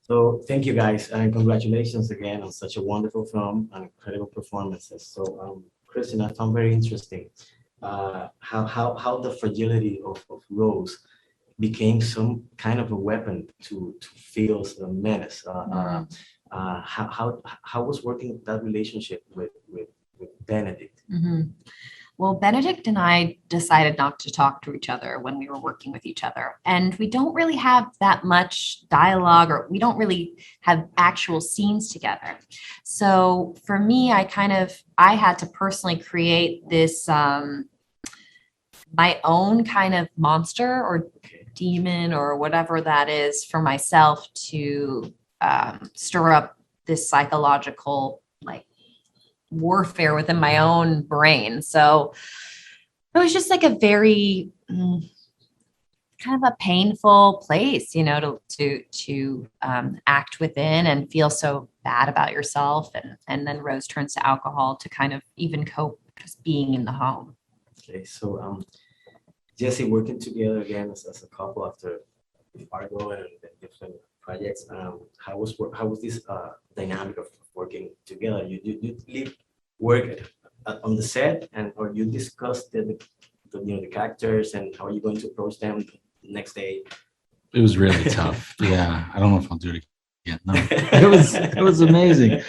So thank you guys and congratulations again on such a wonderful film and incredible performances. So Kristen, I found very interesting how the fragility of Rose became some kind of a weapon to feel the menace. How was working that relationship with Benedict? Well, Benedict and I decided not to talk to each other when we were working with each other. And we don't really have that much dialogue, or we don't really have actual scenes together. So for me, I had to personally create this, my own kind of monster or demon or whatever that is for myself to stir up this psychological like warfare within my own brain. So it was just like a very kind of a painful place, to act within and feel so bad about yourself. And then Rose turns to alcohol to kind of even cope just being in the home. Okay, so Jesse, working together again as a couple after Fargo and different projects, how was this dynamic of working together? You leave work on the set, or you discuss the characters and how are you going to approach them the next day? It was really tough. Yeah, I don't know if I'll do it again. No, it was amazing.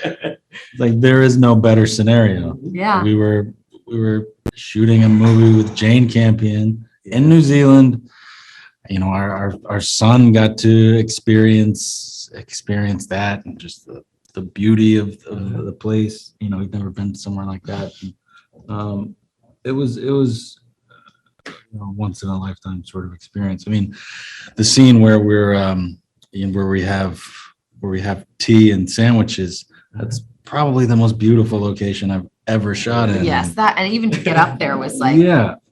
Like there is no better scenario. Yeah, we were shooting a movie with Jane Campion in New Zealand. Our son got to experience that and just the beauty of the place. He'd never been somewhere like that. And, it was once in a lifetime sort of experience. I mean, the scene where where we have tea and sandwiches, that's probably the most beautiful location I've ever shot in. Yes, that, and even to get up there was like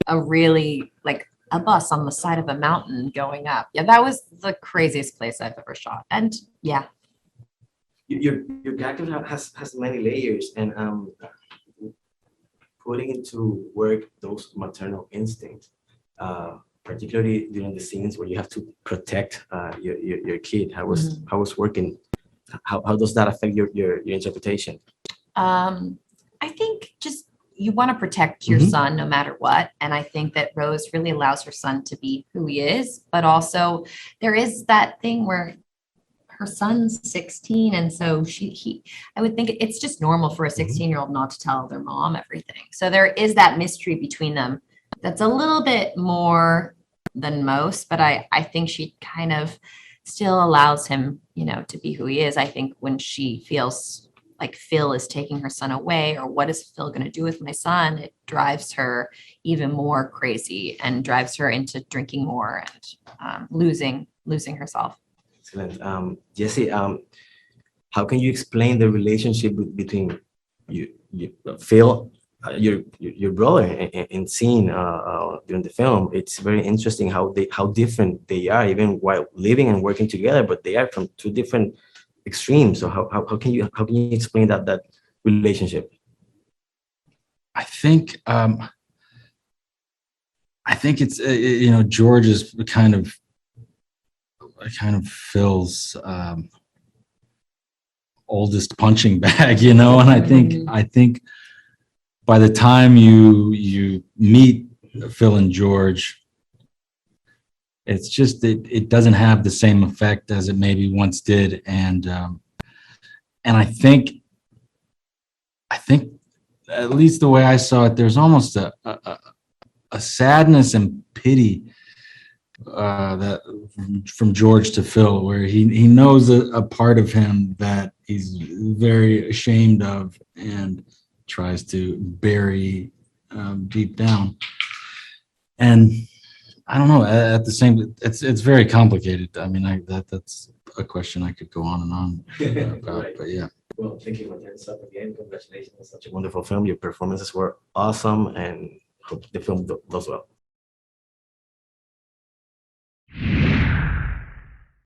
a really like a bus on the side of a mountain going up. Yeah, that was the craziest place I've ever shot. And yeah. Your character has many layers, and putting into work those maternal instincts, particularly during the scenes where you have to protect your kid. How was working? How does that affect your interpretation? I think just you want to protect your son no matter what. And I think that Rose really allows her son to be who he is, but also there is that thing where her son's 16. And so I would think it's just normal for a 16-year-old not to tell their mom everything. So there is that mystery between them that's a little bit more than most, but I think she kind of still allows him, to be who he is. I think when she feels like Phil is taking her son away, or what is Phil going to do with my son, it drives her even more crazy and drives her into drinking more and losing herself. Excellent. Jesse, how can you explain the relationship between you Phil, your brother in scene during the film? It's very interesting how different they are, even while living and working together, but they are from two different extremes. So how can you explain that relationship? I think it's George is kind of Phil's oldest punching bag, and I think by the time you meet Phil and George, it's just it doesn't have the same effect as it maybe once did, and I think at least the way I saw it, there's almost a sadness and pity that from George to Phil, where he knows a part of him that he's very ashamed of and tries to bury deep down. And I don't know. At the same, it's very complicated. I mean, that's a question I could go on and on about. Right. But yeah. Well, thank you for this up again. Congratulations on such a wonderful film. Your performances were awesome, and hope the film does well.